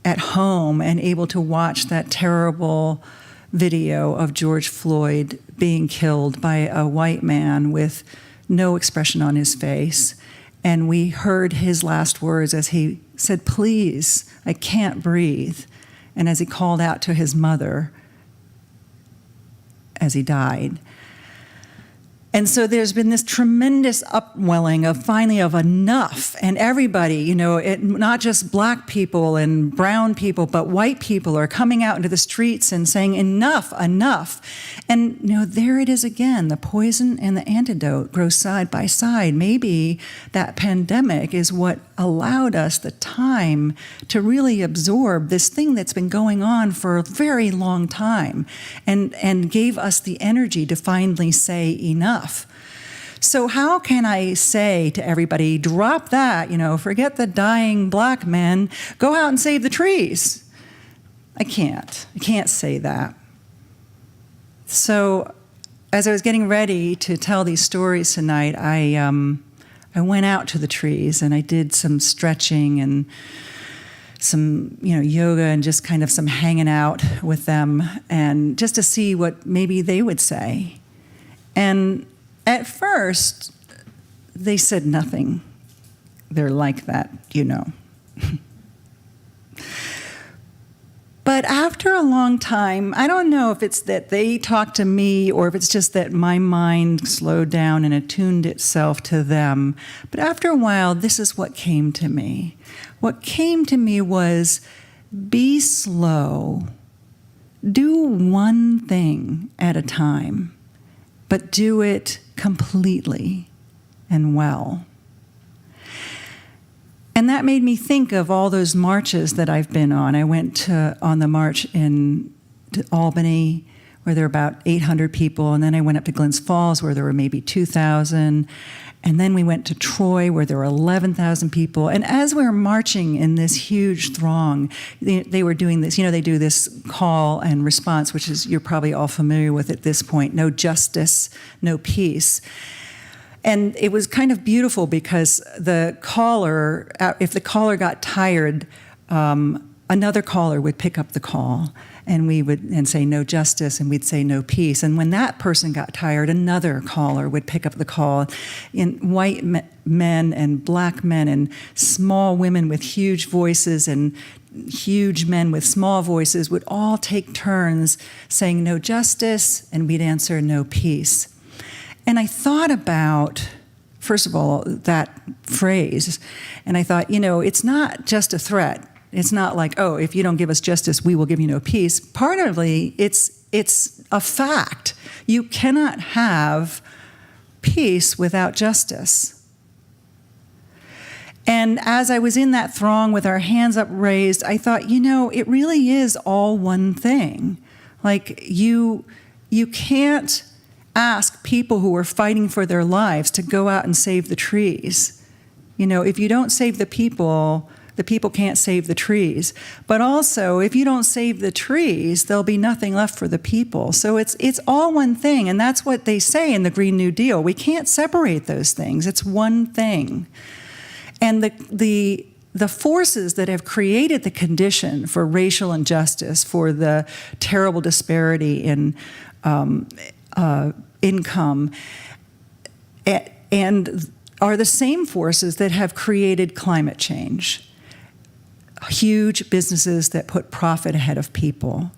at home and able to watch that terrible video of George Floyd being killed by a white man with no expression on his face. And we heard his last words as he said, "Please, I can't breathe." And as he called out to his mother as he died. And so there's been this tremendous upwelling of enough. And everybody, not just black people and brown people, but white people are coming out into the streets and saying, enough, enough. And, there it is again. The poison and the antidote grow side by side. Maybe that pandemic is what allowed us the time to really absorb this thing that's been going on for a very long time and gave us the energy to finally say enough. So how can I say to everybody, drop that, forget the dying black men, go out and save the trees? I can't say that. So as I was getting ready to tell these stories tonight, I went out to the trees and I did some stretching and some, yoga and just kind of some hanging out with them and just to see what maybe they would say. And at first, they said nothing. They're like that, But after a long time, I don't know if it's that they talked to me or if it's just that my mind slowed down and attuned itself to them. But after a while, this is what came to me. What came to me was, be slow. Do one thing at a time, but do it completely and well. And that made me think of all those marches that I've been on. I went on the march to Albany, where there were about 800 people, and then I went up to Glens Falls, where there were maybe 2,000. And then we went to Troy, where there were 11,000 people. And as we were marching in this huge throng, they were doing this, they do this call and response, which is, you're probably all familiar with at this point, no justice, no peace. And it was kind of beautiful because the caller, if the caller got tired, another caller would pick up the call. And we would say no justice, and we'd say no peace. And when that person got tired, another caller would pick up the call. In white men and black men and small women with huge voices and huge men with small voices would all take turns saying no justice, and we'd answer no peace. And I thought about, first of all, that phrase, and I thought, it's not just a threat. It's not like, oh, if you don't give us justice, we will give you no peace. Partly, it's a fact. You cannot have peace without justice. And as I was in that throng with our hands upraised, I thought, it really is all one thing. Like, you can't ask people who are fighting for their lives to go out and save the trees. If you don't save the people can't save the trees. But also, if you don't save the trees, there'll be nothing left for the people. So it's all one thing, and that's what they say in the Green New Deal. We can't separate those things. It's one thing. And the forces that have created the condition for racial injustice, for the terrible disparity in income, and are the same forces that have created climate change. Huge businesses that put profit ahead of people.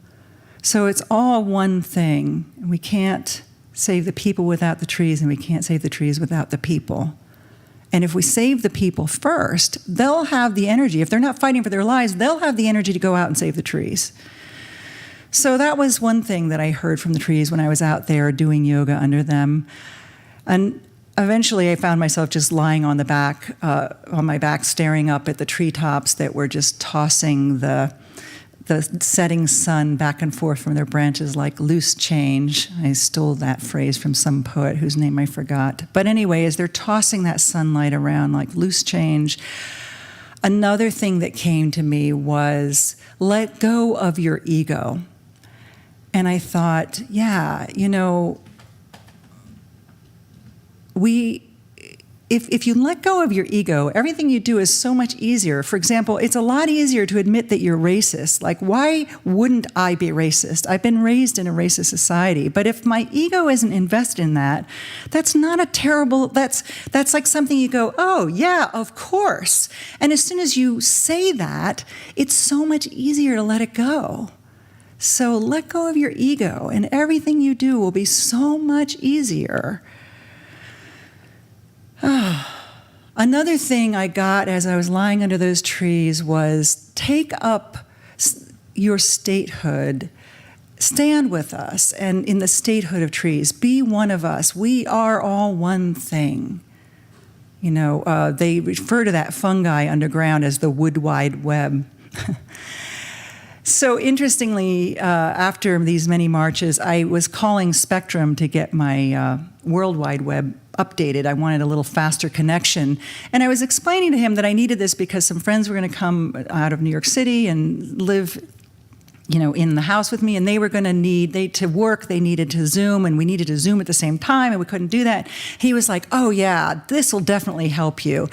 So it's all one thing. We can't save the people without the trees, and we can't save the trees without the people. And if we save the people first, they'll have the energy. If they're not fighting for their lives, they'll have the energy to go out and save the trees. So that was one thing that I heard from the trees when I was out there doing yoga under them. And eventually, I found myself just lying on my back, staring up at the treetops that were just tossing the setting sun back and forth from their branches like loose change. I stole that phrase from some poet whose name I forgot. But anyway, as they're tossing that sunlight around like loose change, another thing that came to me was, let go of your ego. And I thought, if you let go of your ego, everything you do is so much easier. For example, it's a lot easier to admit that you're racist. Like, why wouldn't I be racist? I've been raised in a racist society. But if my ego isn't invested in that, that's not a terrible, that's like something you go, oh, yeah, of course. And as soon as you say that, it's so much easier to let it go. So let go of your ego, and everything you do will be so much easier. Another thing I got as I was lying under those trees was, take up your statehood, stand with us, and in the statehood of trees, be one of us. We are all one thing. They refer to that fungi underground as the wood wide web. So interestingly, after these many marches, I was calling Spectrum to get my World Wide Web updated. I wanted a little faster connection. And I was explaining to him that I needed this because some friends were going to come out of New York City and live in the house with me, and they were going to need, to work, they needed to Zoom, and we needed to Zoom at the same time, and we couldn't do that. He was like, oh yeah, this will definitely help you.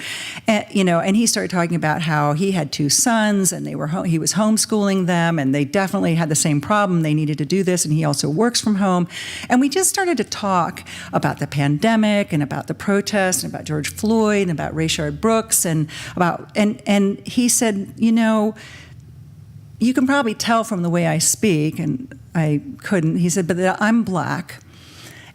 And he started talking about how he had 2 sons, and he was homeschooling them, and they definitely had the same problem. They needed to do this, and he also works from home. And we just started to talk about the pandemic, and about the protests, and about George Floyd, and about Rayshard Brooks, and he said, you can probably tell from the way I speak, and I couldn't. He said, but I'm black,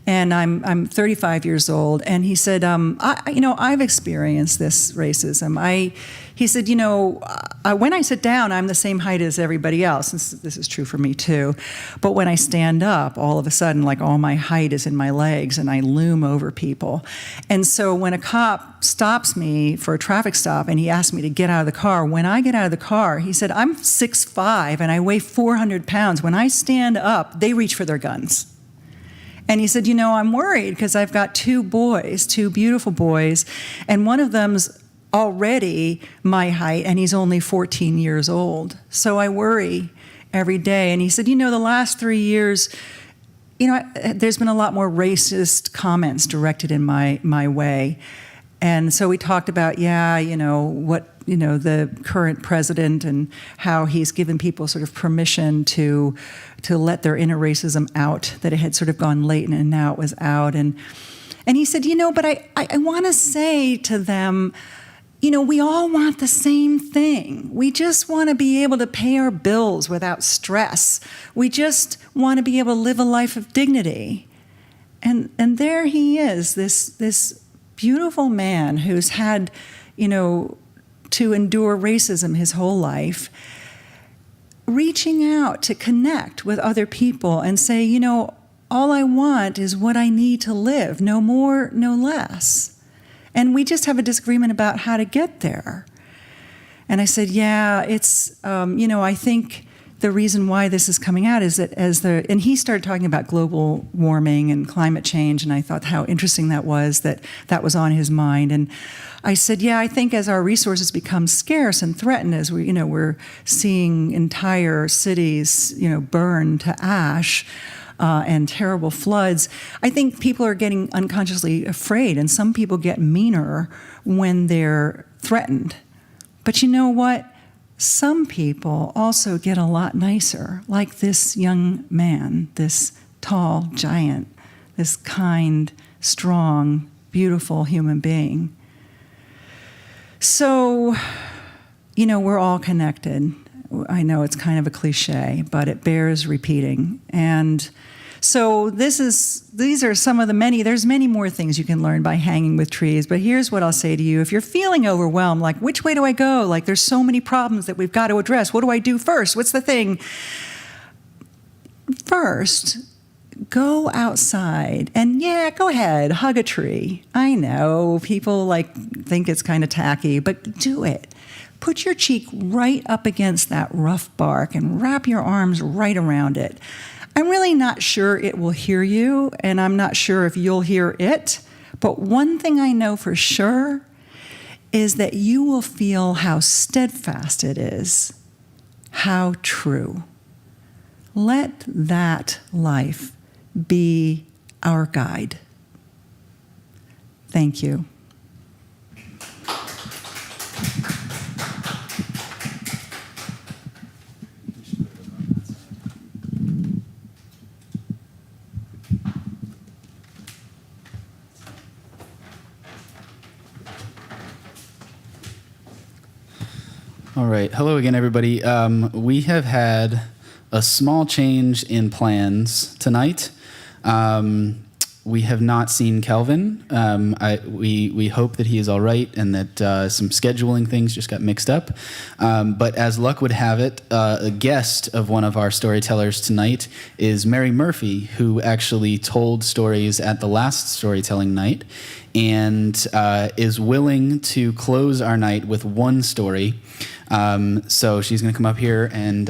and I'm 35 years old. And he said, I've experienced this racism. He said, when I sit down, I'm the same height as everybody else. This is true for me too. But when I stand up, all of a sudden, like all my height is in my legs, and I loom over people. And so when a cop stops me for a traffic stop, and he asks me to get out of the car, when I get out of the car, he said, I'm 6'5", and I weigh 400 pounds. When I stand up, they reach for their guns. And he said, I'm worried because I've got 2 boys, 2 beautiful boys, and one of them's already my height, and he's only 14 years old. So I worry every day. And he said, the last 3 years, there's been a lot more racist comments directed in my way. And so we talked about, what, the current president and how he's given people sort of permission to let their inner racism out, that it had sort of gone latent and now it was out. And he said, but I want to say to them, we all want the same thing. We just want to be able to pay our bills without stress. We just want to be able to live a life of dignity. And there he is, this beautiful man who's had, to endure racism his whole life, reaching out to connect with other people and say, all I want is what I need to live, no more, no less. And we just have a disagreement about how to get there. And I said, it's, I think the reason why this is coming out is that and he started talking about global warming and climate change, and I thought how interesting that was was on his mind. And I said, I think as our resources become scarce and threatened, as we're seeing entire cities, burn to ash, and terrible floods, I think people are getting unconsciously afraid, and some people get meaner when they're threatened. But you know what? Some people also get a lot nicer, like this young man, this tall giant, this kind, strong, beautiful human being. So, we're all connected. I know it's kind of a cliche, but it bears repeating. And so these are some of the there's many more things you can learn by hanging with trees, but here's what I'll say to you. If you're feeling overwhelmed, like, which way do I go? Like, there's so many problems that we've got to address. What do I do first? What's the thing? First, go outside and go ahead, hug a tree. I know people think it's kind of tacky, but do it. Put your cheek right up against that rough bark and wrap your arms right around it. I'm really not sure it will hear you, and I'm not sure if you'll hear it, but one thing I know for sure is that you will feel how steadfast it is, how true. Let that life be our guide. Thank you. All right. Hello again, everybody. We have had a small change in plans tonight. We have not seen Kelvin. We hope that he is all right and that some scheduling things just got mixed up. But as luck would have it, a guest of one of our storytellers tonight is Mary Murphy, who actually told stories at the last storytelling night and is willing to close our night with one story. So she's going to come up here and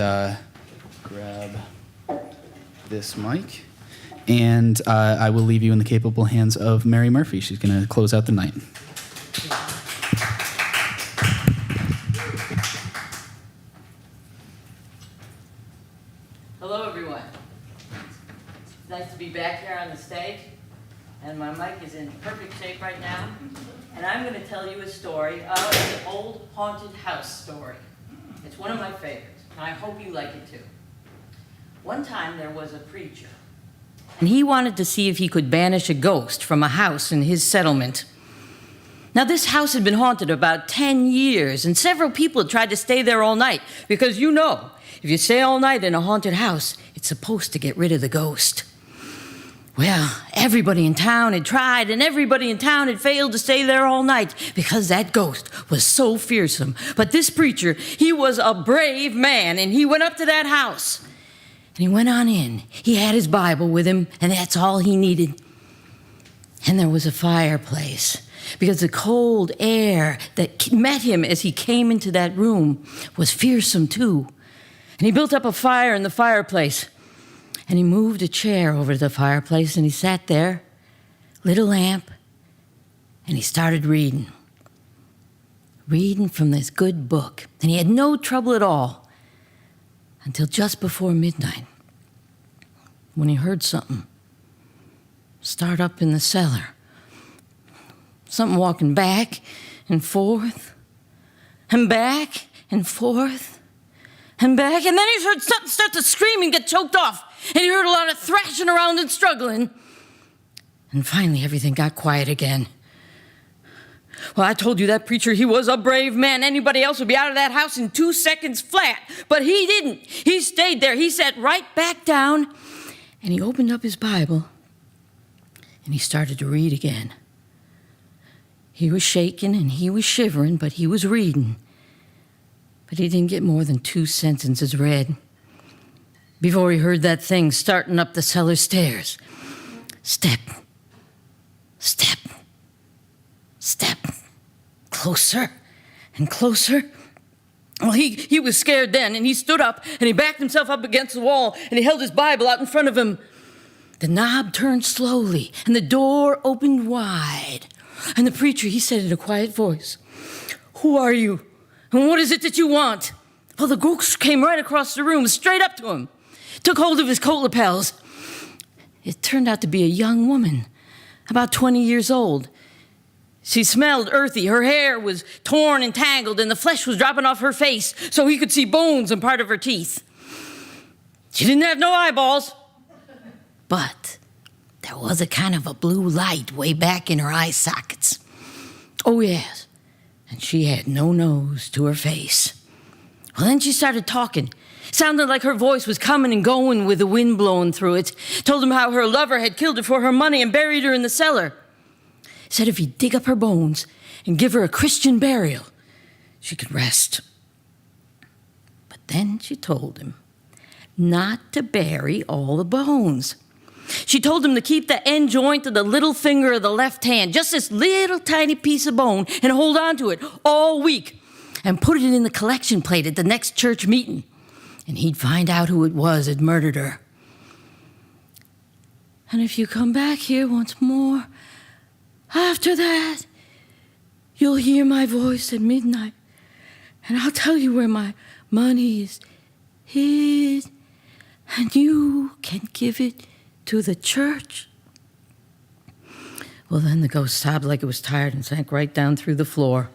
grab this mic. And I will leave you in the capable hands of Mary Murphy. She's going to close out the night. Hello, everyone. It's nice to be back here on the stage. And my mic is in perfect shape right now. And I'm going to tell you a story of an old haunted house story. It's one of my favorites, and I hope you like it too. One time there was a preacher, and he wanted to see if he could banish a ghost from a house in his settlement. Now, this house had been haunted about 10 years, and several people had tried to stay there all night, because if you stay all night in a haunted house, it's supposed to get rid of the ghost. Well, everybody in town had tried, and everybody in town had failed to stay there all night because that ghost was so fearsome. But this preacher, he was a brave man, and he went up to that house. And he went on in. He had his Bible with him, and that's all he needed. And there was a fireplace, because the cold air that met him as he came into that room was fearsome too. And he built up a fire in the fireplace. And he moved a chair over to the fireplace, and he sat there, lit a lamp, and he started reading. Reading from this good book. And he had no trouble at all until just before midnight, when he heard something start up in the cellar. Something walking back and forth, and back and forth, and back. And then he heard something start to scream and get choked off. And he heard a lot of thrashing around and struggling. And finally, everything got quiet again. Well, I told you that preacher, he was a brave man. Anybody else would be out of that house in 2 seconds flat. But he didn't. He stayed there. He sat right back down, and he opened up his Bible, and he started to read again. He was shaking and he was shivering, but he was reading. But he didn't get more than 2 sentences read before he heard that thing starting up the cellar stairs. Step, step, step, closer and closer. Well, he was scared then, and he stood up, and he backed himself up against the wall, and he held his Bible out in front of him. The knob turned slowly, and the door opened wide. And the preacher, he said in a quiet voice, "Who are you? And what is it that you want?" Well, the ghost came right across the room, straight up to him, took hold of his coat lapels. It turned out to be a young woman, about 20 years old. She smelled earthy. Her hair was torn and tangled, and the flesh was dropping off her face so he could see bones and part of her teeth. She didn't have no eyeballs, but there was a kind of a blue light way back in her eye sockets. Oh, yes, and she had no nose to her face. Well, then she started talking. Sounded like her voice was coming and going with the wind blowing through it. Told him how her lover had killed her for her money and buried her in the cellar. Said if he'd dig up her bones and give her a Christian burial, she could rest. But then she told him not to bury all the bones. She told him to keep the end joint of the little finger of the left hand, just this little tiny piece of bone, and hold on to it all week and put it in the collection plate at the next church meeting. And he'd find out who it was that murdered her. And if you come back here once more, after that, you'll hear my voice at midnight, and I'll tell you where my money is hid, and you can give it to the church. Well, then the ghost sobbed like it was tired and sank right down through the floor.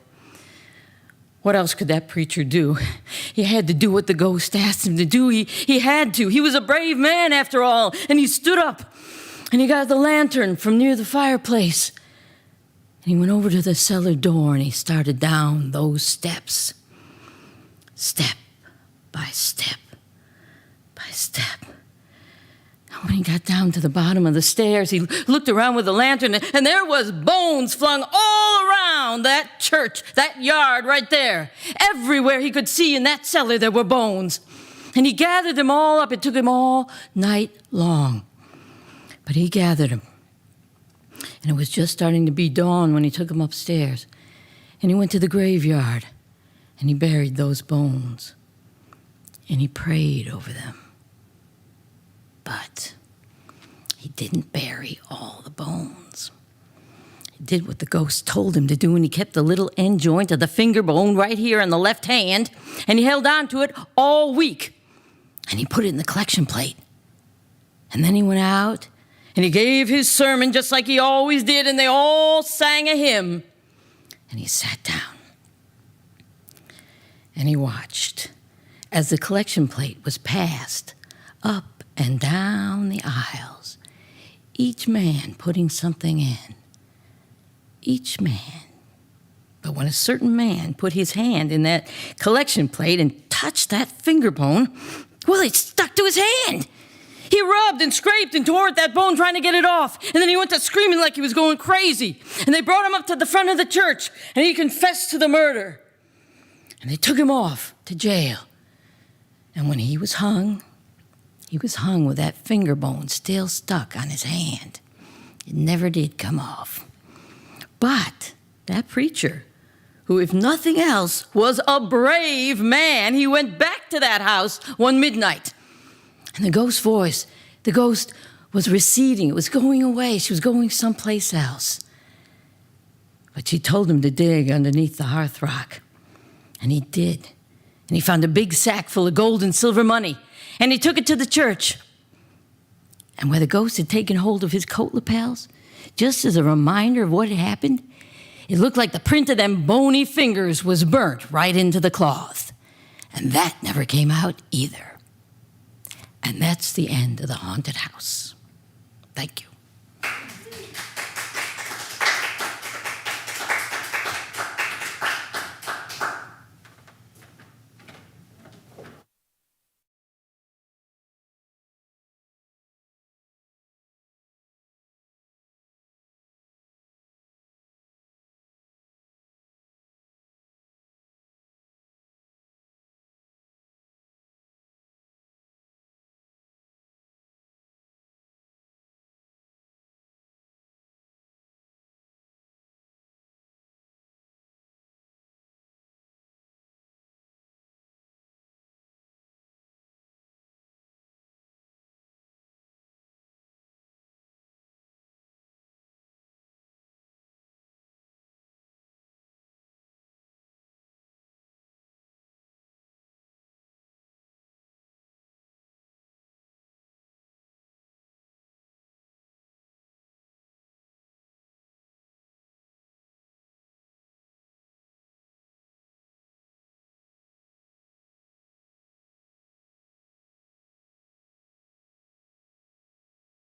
What else could that preacher do? He had to do what the ghost asked him to do. He had to. He was a brave man, after all. And he stood up, and he got the lantern from near the fireplace. And he went over to the cellar door, and he started down those steps. Step by step by step. And when he got down to the bottom of the stairs, he looked around with the lantern, and there was bones flung all around that church, that yard right there. Everywhere he could see in that cellar, there were bones. And he gathered them all up. It took him all night long. But he gathered them. And it was just starting to be dawn when he took them upstairs. And he went to the graveyard, and he buried those bones. And he prayed over them. But he didn't bury all the bones. He did what the ghost told him to do, and he kept the little end joint of the finger bone right here in the left hand, and he held on to it all week. And he put it in the collection plate. And then he went out, and he gave his sermon just like he always did, and they all sang a hymn. And he sat down, and he watched as the collection plate was passed up and down the aisles, each man putting something in. Each man. But when a certain man put his hand in that collection plate and touched that finger bone, well, it stuck to his hand. He rubbed and scraped and tore at that bone trying to get it off. And then he went to screaming like he was going crazy. And they brought him up to the front of the church, and he confessed to the murder. And they took him off to jail. And when he was hung with that finger bone still stuck on his hand. It never did come off. But that preacher, who, if nothing else, was a brave man, he went back to that house one midnight. And the ghost's voice The ghost was receding. It was going away. She was going someplace else. But she told him to dig underneath the hearth rock. And he did. And he found a big sack full of gold and silver money. And he took it to the church. And where the ghost had taken hold of his coat lapels, just as a reminder of what had happened, it looked like the print of them bony fingers was burnt right into the cloth. And that never came out either. And that's the end of the haunted house. Thank you.